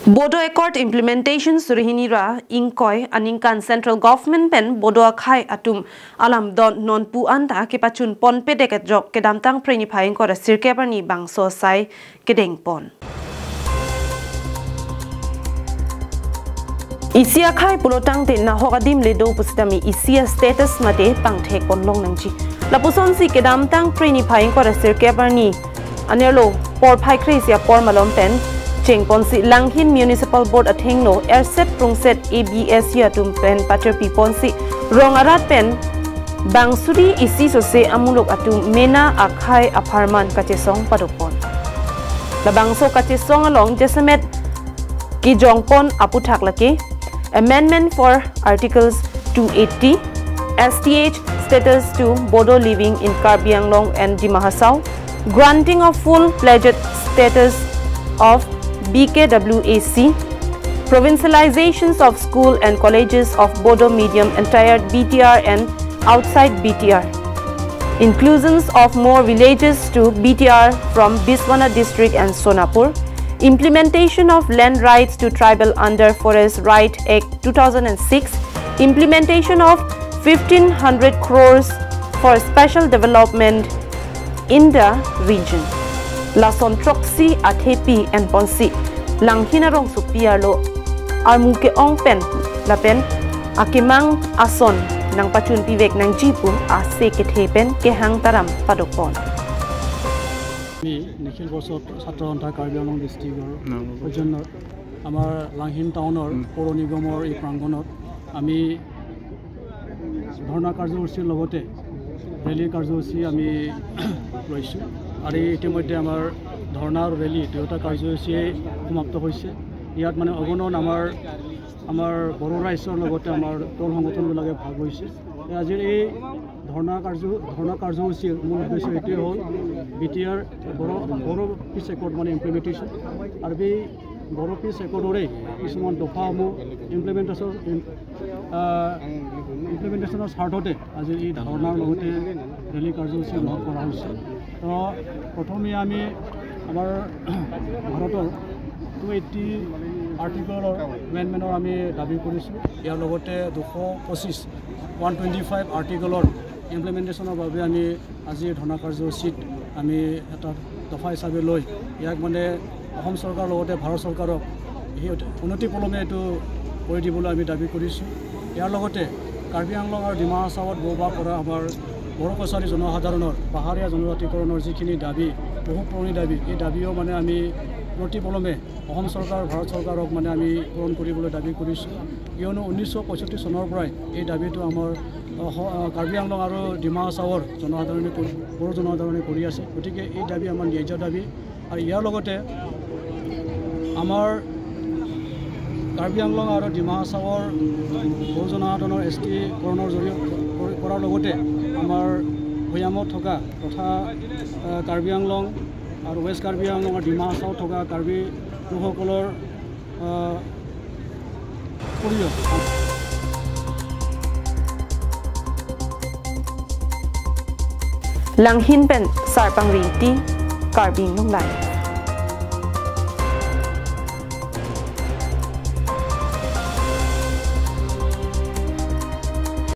Bodo Accord implementation surihinira ingkoi aningkan central government pen bodo akai atum alam don non pu anta ke pachun pon pedeket jok ke damtang preni phaing ko sirke parni bangso sai kedeng pon. Isia khai pulotang te na hokadim le do pusitami isia status mate pangthek ponlong nangchi lapuson si ke damtang preni phaing ko sirke parni anarlo por phai kresia por malom pen Ponsi Langhin Municipal Board athengno airset prungset ABS yatum pen pater piponsi rongarat pen bangsuri isi sose amulok atum mena akhai aparman Kachesong padopon la bangso Kachesong along jesamet ki jongpon aputhak lake amendment for articles 280 STH status to Bodo living in Karbi Anglong and Dimahasau, granting of full pledged status of BKWAC, provincializations of school and colleges of Bodo medium entire BTR and outside BTR, inclusions of more villages to BTR from Biswana district and Sonapur, implementation of land rights to tribal under Forest Right Act 2006, implementation of 1500 crores for special development in the region. Lason Troxy Athepi and Ponsi Langhin Rongsopi arlo armuke ong pen lapen akimang ason nang pachun pivek nang jipum ase kethepen ke hang taram padopon mi nikhil bosot chhatro anta Karbi Anglong districtor ojonor amar Langhin townor poro nigomor ei prangonot ami dharna karyosir logote rally karyosir ami loisu আর ইতিমধ্যে আমাৰ ধৰ্ণা আৰু rally দুয়োটা কাৰ্যসূচী সমাপ্ত হৈছে ইয়াত মানে অগণন আমাৰ বড়ো ৰাইজৰ লগতে আমাৰ দল সংগঠনবিলাকে ভাগ হৈছে আজিৰ এই ধৰ্ণা কাৰ্যসূচীৰ মূল উদ্দেশ্য এইটোৱে হ'ল BTR বড়ো পিছ একৰ্ড মানে ইমপ্লিমেণ্টেশ্যন আৰু এই বড়ো পিছ একৰ্ডৰে কিছুমান দফাসমূহ ইমপ্লিমেণ্টেশ্যনৰ স্বাৰ্থতে আজি এই ধৰ্ণাৰ লগতে ৰেলী কাৰ্যসূচী গ্ৰহণ কৰা হৈছে তো প্ৰথমে আমি আমাৰ ভাৰতৰ 280 আৰ্টিকলৰ এমেণ্ডমেণ্টৰ আমি দাবী কৰিছোঁ ইয়াৰ লগতে 125 আৰ্টিকলৰ ইমপ্লিমেণ্টেশ্যনৰ বাবে আমি আজি ধৰ্ণা কাৰ্যসূচীত আমি এটা দফা হিচাপে লৈ ইয়াক মানে অসম চৰকাৰৰ লগতে ভাৰত চৰকাৰক এই অনতিপলমে এইটো কৰি দিবলৈ আমি দাবী কৰিছোঁ ইয়াৰ লগতে কাৰ্বি আংলং আৰু ডিমা হাছাওত বসবাস কৰা আমাৰ বড়ো কছাৰী জনসাধাৰণৰ পাহাৰীয়া জনজাতিকৰণৰ যিখিনি দাবী বহু পুৰণি দাবী এই দাবীও মানে আমি প্ৰতিপলমে অসম চৰকাৰ ভাৰত চৰকাৰক মানে আমি পূৰণ কৰিবলৈ দাবী কৰিছোঁ কিয়নো 1965 চনৰ পৰাই এই দাবীটো আমাৰ কাৰ্বি আংলং আৰু ডিমা হাছাওৰ জনসাধাৰণে বড়ো জনসাধাৰণে কৰি আছে গতিকে এই দাবী আমাৰ ন্যায্য দাবী আৰু ইয়াৰ লগতে আমাৰ কাৰ্বি আংলং আৰু ডিমা হাছাওৰ বড়ো জনসাধাৰণৰ ST কৰণৰ জৰিয়তে কৰাৰ লগতে আমাৰ ভৈয়ামত থকা তথা কাৰ্বি আংলং আৰু ৱেষ্ট কাৰ্বি আংলং আৰু ডিমা হাছাওত থকা কাৰ্বি লোকসকলৰ পৰিয়াল Langhin pen sarpang rinti Karbi Anglong lai